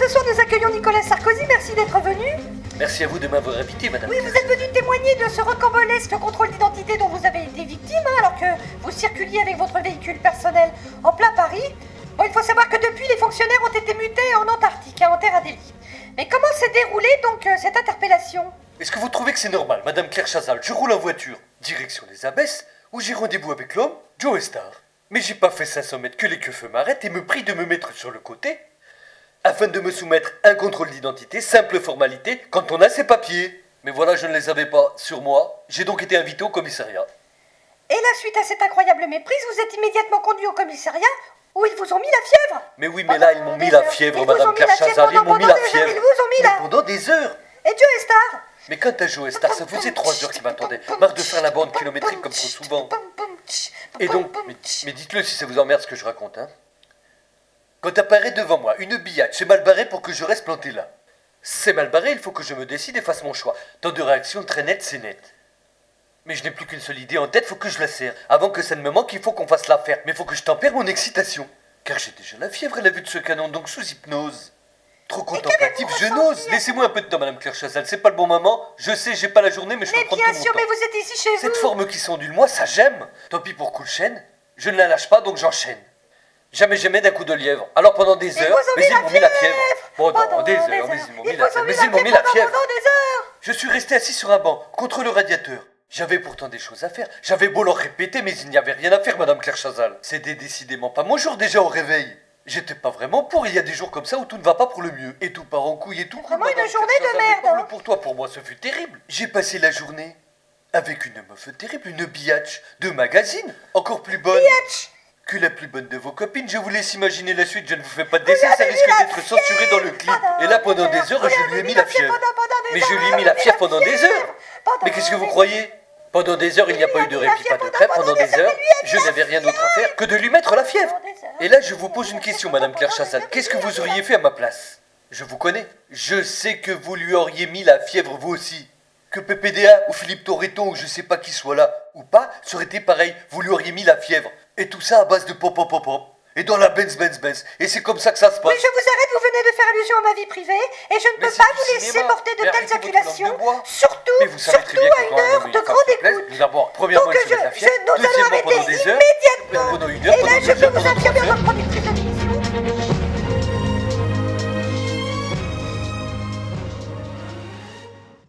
ce soir nous accueillons Nicolas Sarkozy, merci d'être venu. Merci à vous de m'avoir invité, madame. Oui, vous êtes venu témoigner de ce rocambolesque contrôle d'identité dont vous avez été victime, alors que vous circuliez avec votre véhicule personnel en plein Paris. Bon, il faut savoir que depuis, les fonctionnaires ont été mutés en Antarctique, en terre adélie. Mais comment s'est déroulée donc cette interpellation? Est-ce que vous trouvez que c'est normal, madame Claire Chazal? Je roule en voiture, direction les Abbesses, où j'ai rendez-vous avec l'homme, Joe Star. Mais j'ai pas fait 500 mètres que les keufeux m'arrêtent et me prient de me mettre sur le côté, afin de me soumettre à un contrôle d'identité, simple formalité, quand on a ses papiers. Mais voilà, je ne les avais pas sur moi, j'ai donc été invité au commissariat. Et là, suite à cette incroyable méprise, vous êtes immédiatement conduit au commissariat, où ils vous ont mis la fièvre. Mais oui, mais là, ils m'ont mis la fièvre, madame Claire Chazal, ils m'ont mis la fièvre. Ils vous ont mis là. Pendant des heures. Et Joe Star? Mais quand à Joe Star, ça faisait 3 heures qu'il m'attendait. Marre de faire la bande kilométrique comme trop souvent. Et donc, mais dites-le si ça vous emmerde ce que je raconte, hein. Quand apparaît devant moi une billette, c'est mal barré pour que je reste planté là. C'est mal barré, il faut que je me décide et fasse mon choix. Tant de réactions très nettes, c'est net. Mais je n'ai plus qu'une seule idée en tête, faut que je la serre. Avant que ça ne me manque, il faut qu'on fasse l'affaire. Mais faut que je tempère mon excitation. Car j'ai déjà la fièvre à la vue de ce canon, donc sous hypnose. Trop contemplatif, je n'ose. Laissez-moi un peu de temps, madame Claire Chazal, c'est pas le bon moment. Je sais, j'ai pas la journée, mais je peux prendre tout mon temps. Mais bien sûr, mais vous êtes ici chez vous. Cette forme qui s'ondule, moi, ça j'aime. Tant pis pour coup de chaîne. Je ne la lâche pas, donc j'enchaîne. Jamais d'un coup de lièvre. Alors pendant des heures, mais ils m'ont mis la fièvre. Pendant des heures, mais ils m'ont mis la fièvre. Mais ils m'ont mis la fièvre. Je suis resté assis sur un banc, contre le radiateur. J'avais pourtant des choses à faire. J'avais beau leur répéter, mais il n'y avait rien à faire, madame Claire Chazal. C'était décidément pas mon jour déjà au réveil. J'étais pas vraiment pour, il y a des jours comme ça où tout ne va pas pour le mieux. Et tout part en couille et tout. Vraiment une journée de merde. Pour toi, pour moi, ce fut terrible. J'ai passé la journée avec une meuf terrible, une biatch de magazine, encore plus bonne que la plus bonne de vos copines. Je vous laisse imaginer la suite, je ne vous fais pas de dessin, ça risque d'être censuré dans le clip. Et là, pendant des heures, je lui ai mis la fièvre. Mais je lui ai mis la fièvre pendant des heures. Mais qu'est-ce que vous croyez? Pendant des heures, il n'y a pas eu de répit, pas de crêpe. Pendant des heures, je n'avais rien d'autre à faire que de lui mettre la fièvre. Et là, je vous pose une question, madame Claire Chazal. Qu'est-ce que vous auriez fait à ma place? Je vous connais. Je sais que vous lui auriez mis la fièvre, vous aussi. Que PPDA ou Philippe Torreton ou je sais pas qui soit là ou pas, ça aurait été pareil. Vous lui auriez mis la fièvre. Et tout ça à base de pop pop pop pop. Et dans la Benz. Et c'est comme ça que ça se passe. Mais je vous arrête, vous venez de faire allusion à ma vie privée. Et je ne peux pas vous laisser porter de telles accusations. Surtout à une heure de grande écoute. D'abord, premièrement, Donc nous allons arrêter immédiatement. Et là, je peux vous affirmer en tant que productrice